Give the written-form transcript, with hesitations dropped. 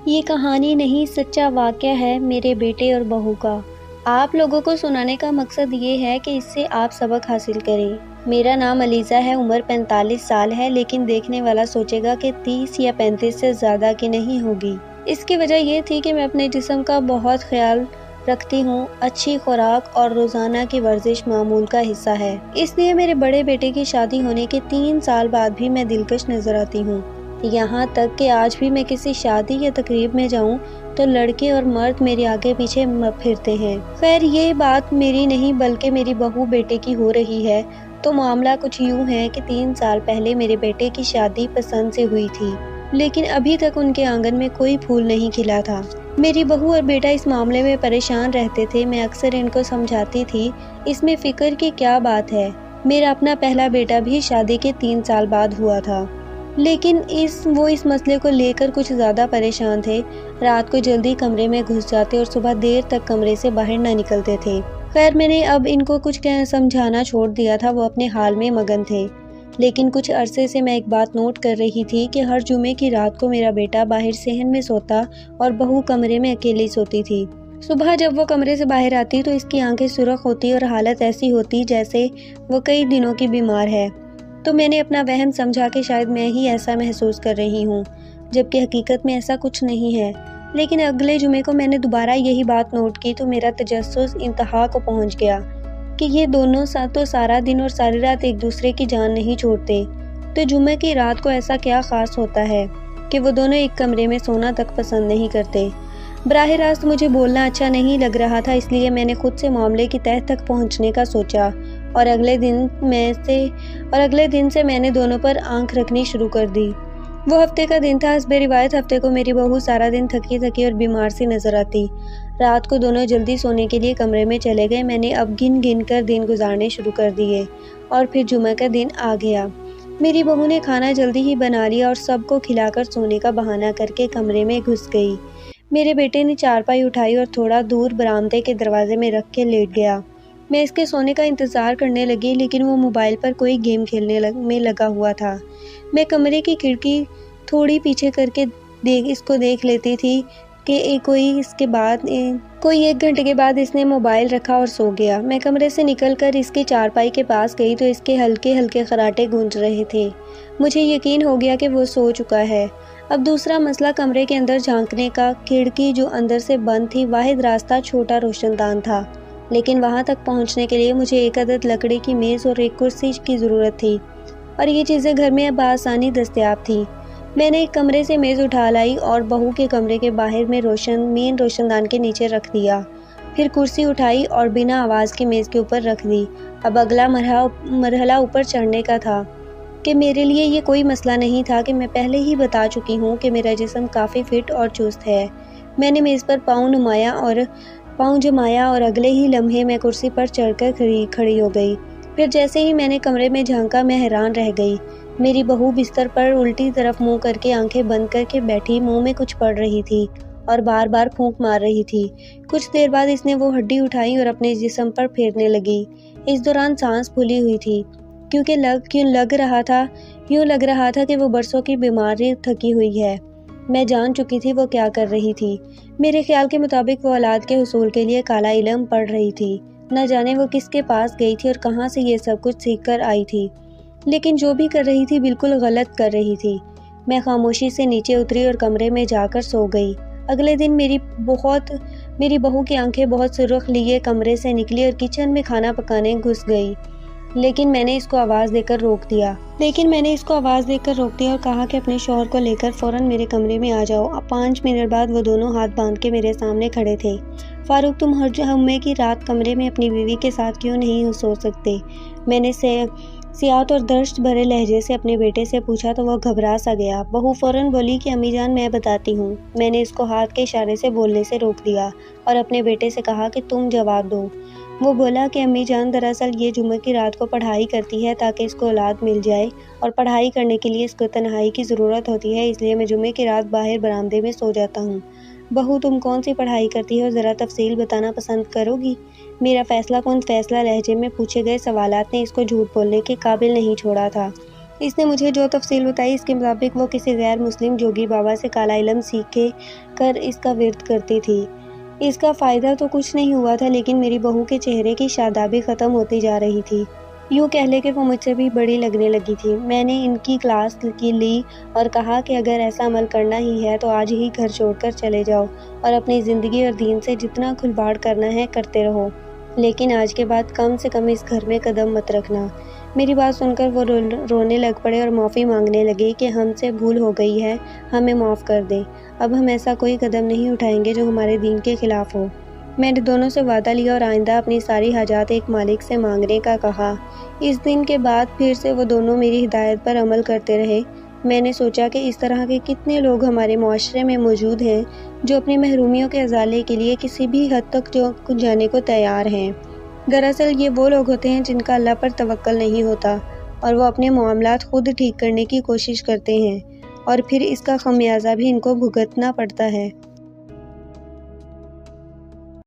یہ کہانی نہیں سچا واقعہ ہے میرے بیٹے اور بہو کا۔ آپ لوگوں کو سنانے کا مقصد یہ ہے کہ اس سے آپ سبق حاصل کریں۔ میرا نام علیزہ ہے، عمر 45 سال ہے، لیکن دیکھنے والا سوچے گا کہ 30 یا 35 سے زیادہ کی نہیں ہوگی۔ اس کی وجہ یہ تھی کہ میں اپنے جسم کا بہت خیال رکھتی ہوں۔ اچھی خوراک اور روزانہ کی ورزش معمول کا حصہ ہے۔ اس لیے میرے بڑے بیٹے کی شادی ہونے کے 3 سال بعد بھی میں دلکش نظر آتی ہوں۔ یہاں تک کہ آج بھی میں کسی شادی یا تقریب میں جاؤں تو لڑکے اور مرد میرے آگے پیچھے پھرتے ہیں۔ خیر یہ بات میری نہیں بلکہ میری بہو بیٹے کی ہو رہی ہے تو معاملہ کچھ یوں ہے کہ 3 سال پہلے میرے بیٹے کی شادی پسند سے ہوئی تھی، لیکن ابھی تک ان کے آنگن میں کوئی پھول نہیں کھلا تھا۔ میری بہو اور بیٹا اس معاملے میں پریشان رہتے تھے۔ میں اکثر ان کو سمجھاتی تھی اس میں فکر کی کیا بات ہے۔ میرا اپنا پہلا بیٹا بھی شادی کے 3 سال بعد ہوا تھا، لیکن وہ اس مسئلے کو لے کر کچھ زیادہ پریشان تھے۔ رات کو جلدی کمرے میں گھس جاتے اور صبح دیر تک کمرے سے باہر نہ نکلتے تھے۔ خیر میں نے اب ان کو کچھ سمجھانا چھوڑ دیا تھا، وہ اپنے حال میں مگن تھے۔ لیکن کچھ عرصے سے میں ایک بات نوٹ کر رہی تھی کہ ہر جمعے کی رات کو میرا بیٹا باہر صحن میں سوتا اور بہو کمرے میں اکیلی سوتی تھی۔ صبح جب وہ کمرے سے باہر آتی تو اس کی آنکھیں سرخ ہوتی اور حالت ایسی ہوتی جیسے وہ کئی دنوں کی بیمار ہے۔ تو میں نے اپنا وہم سمجھا کہ شاید میں ہی ایسا محسوس کر رہی ہوں، جبکہ حقیقت میں ایسا کچھ نہیں ہے۔ لیکن اگلے جمعے کو میں نے دوبارہ یہی بات نوٹ کی تو میرا تجسس انتہا کو پہنچ گیا کہ یہ دونوں تو سارا دن اور ساری رات ایک دوسرے کی جان نہیں چھوڑتے، تو جمعے کی رات کو ایسا کیا خاص ہوتا ہے کہ وہ دونوں ایک کمرے میں سونا تک پسند نہیں کرتے۔ براہ راست مجھے بولنا اچھا نہیں لگ رہا تھا، اس لیے میں نے خود سے معاملے کی تہہ تک پہنچنے کا سوچا اور اگلے دن سے میں نے دونوں پر آنکھ رکھنی شروع کر دی۔ وہ ہفتے کا دن تھا۔ حسب روایت ہفتے کو میری بہو سارا دن تھکی اور بیمار سی نظر آتی۔ رات کو دونوں جلدی سونے کے لیے کمرے میں چلے گئے۔ میں نے اب گن کر دن گزارنے شروع کر دیے اور پھر جمعہ کا دن آ گیا۔ میری بہو نے کھانا جلدی ہی بنا لیا اور سب کو کھلا کر سونے کا بہانہ کر کے کمرے میں گھس گئی۔ میرے بیٹے نے چارپائی اٹھائی اور تھوڑا دور برآمدے کے دروازے میں رکھ کے لیٹ گیا۔ میں اس کے سونے کا انتظار کرنے لگی، لیکن وہ موبائل پر کوئی گیم کھیلنے میں لگا ہوا تھا۔ میں کمرے کی کھڑکی تھوڑی پیچھے کر کے اس کو دیکھ لیتی تھی کہ کوئی 1 گھنٹے کے بعد اس نے موبائل رکھا اور سو گیا۔ میں کمرے سے نکل کر اس کی چارپائی کے پاس گئی تو اس کے ہلکے ہلکے خراٹے گونج رہے تھے۔ مجھے یقین ہو گیا کہ وہ سو چکا ہے۔ اب دوسرا مسئلہ کمرے کے اندر جھانکنے کا۔ کھڑکی جو اندر سے بند تھی، واحد راستہ چھوٹا روشن دان تھا، لیکن وہاں تک پہنچنے کے لیے مجھے ایک عدد لکڑی کی میز اور ایک کرسی کی ضرورت تھی، اور یہ چیزیں گھر میں بآسانی دستیاب تھیں۔ میں نے ایک کمرے سے میز اٹھا لائی اور بہو کے کمرے کے باہر میں مین روشن دان کے نیچے رکھ دیا۔ پھر کرسی اٹھائی اور بنا آواز کی میز کے اوپر رکھ دی۔ اب اگلا مرحلہ اوپر چڑھنے کا تھا کہ میرے لیے یہ کوئی مسئلہ نہیں تھا کہ میں پہلے ہی بتا چکی ہوں کہ میرا جسم کافی فٹ اور چست ہے۔ میں نے میز پر پاؤں جمایا اور اگلے ہی لمحے میں کرسی پر چڑھ کر کھڑی ہو گئی۔ پھر جیسے ہی میں نے کمرے میں جھانکا میں حیران رہ گئی۔ میری بہو بستر پر الٹی طرف منہ کر کے آنکھیں بند کر کے بیٹھی منہ میں کچھ پڑھ رہی تھی اور بار بار پھونک مار رہی تھی۔ کچھ دیر بعد اس نے وہ ہڈی اٹھائی اور اپنے جسم پر پھیرنے لگی۔ اس دوران سانس پھولی ہوئی تھی کیونکہ یوں لگ رہا تھا کہ وہ برسوں کی بیماری تھکی ہوئی ہے۔ میں جان چکی تھی وہ کیا کر رہی تھی۔ میرے خیال کے مطابق وہ اولاد کے حصول کے لیے کالا علم پڑھ رہی تھی۔ نہ جانے وہ کس کے پاس گئی تھی اور کہاں سے یہ سب کچھ سیکھ کر آئی تھی، لیکن جو بھی کر رہی تھی بالکل غلط کر رہی تھی۔ میں خاموشی سے نیچے اتری اور کمرے میں جا کر سو گئی۔ اگلے دن میری بہو کی آنکھیں بہت سرخ لیے کمرے سے نکلی اور کچن میں کھانا پکانے گھس گئی، لیکن میں نے اس کو آواز دے کر روک دیا اور کہا کہ اپنے شوہر کو لے کر فوراً میرے کمرے میں آ جاؤ۔ 5 منٹ بعد وہ دونوں ہاتھ باندھ کے میرے سامنے کھڑے تھے۔ فاروق، تم ہر جمعے کی رات کمرے میں اپنی بیوی کے ساتھ کیوں نہیں سو سکتے؟ میں نے سیاحت اور درشت بھرے لہجے سے اپنے بیٹے سے پوچھا تو وہ گھبرا سا گیا۔ بہو فوراً بولی کہ امی جان میں بتاتی ہوں۔ میں نے اس کو ہاتھ کے اشارے سے بولنے سے روک دیا اور اپنے بیٹے سے کہا کہ تم جواب دو۔ وہ بولا کہ امی جان دراصل یہ جمعہ کی رات کو پڑھائی کرتی ہے تاکہ اس کو اولاد مل جائے، اور پڑھائی کرنے کے لیے اس کو تنہائی کی ضرورت ہوتی ہے، اس لیے میں جمعے کی رات باہر برآمدے میں سو جاتا ہوں۔ بہو تم کون سی پڑھائی کرتی ہو، ذرا تفصیل بتانا پسند کرو گی؟ میرا فیصلہ کن لہجے میں پوچھے گئے سوالات نے اس کو جھوٹ بولنے کے قابل نہیں چھوڑا تھا۔ اس نے مجھے جو تفصیل بتائی اس کے مطابق وہ کسی غیر مسلم جوگی بابا سے کالا علم سیکھ کر اس کا ورد کرتی تھی۔ اس کا فائدہ تو کچھ نہیں ہوا تھا، لیکن میری بہو کے چہرے کی شادابی ختم ہوتی جا رہی تھی۔ یوں کہہ لے کہ وہ مجھ سے بھی بڑی لگنے لگی تھی۔ میں نے ان کی کلاس لی اور کہا کہ اگر ایسا عمل کرنا ہی ہے تو آج ہی گھر چھوڑ کر چلے جاؤ اور اپنی زندگی اور دین سے جتنا کھلواڑ کرنا ہے کرتے رہو، لیکن آج کے بعد کم سے کم اس گھر میں قدم مت رکھنا۔ میری بات سن کر وہ رونے لگ پڑے اور معافی مانگنے لگے کہ ہم سے بھول ہو گئی ہے، ہمیں معاف کر دیں، اب ہم ایسا کوئی قدم نہیں اٹھائیں گے جو ہمارے دین کے خلاف ہو۔ میں نے دونوں سے وعدہ لیا اور آئندہ اپنی ساری حاجات ایک مالک سے مانگنے کا کہا۔ اس دن کے بعد پھر سے وہ دونوں میری ہدایت پر عمل کرتے رہے۔ میں نے سوچا کہ اس طرح کے کتنے لوگ ہمارے معاشرے میں موجود ہیں جو اپنی محرومیوں کے ازالے کے لیے کسی بھی حد تک جانے کو تیار ہیں۔ دراصل یہ وہ لوگ ہوتے ہیں جن کا اللہ پر توکل نہیں ہوتا اور وہ اپنے معاملات خود ٹھیک کرنے کی کوشش کرتے ہیں اور پھر اس کا خمیازہ بھی ان کو بھگتنا پڑتا ہے۔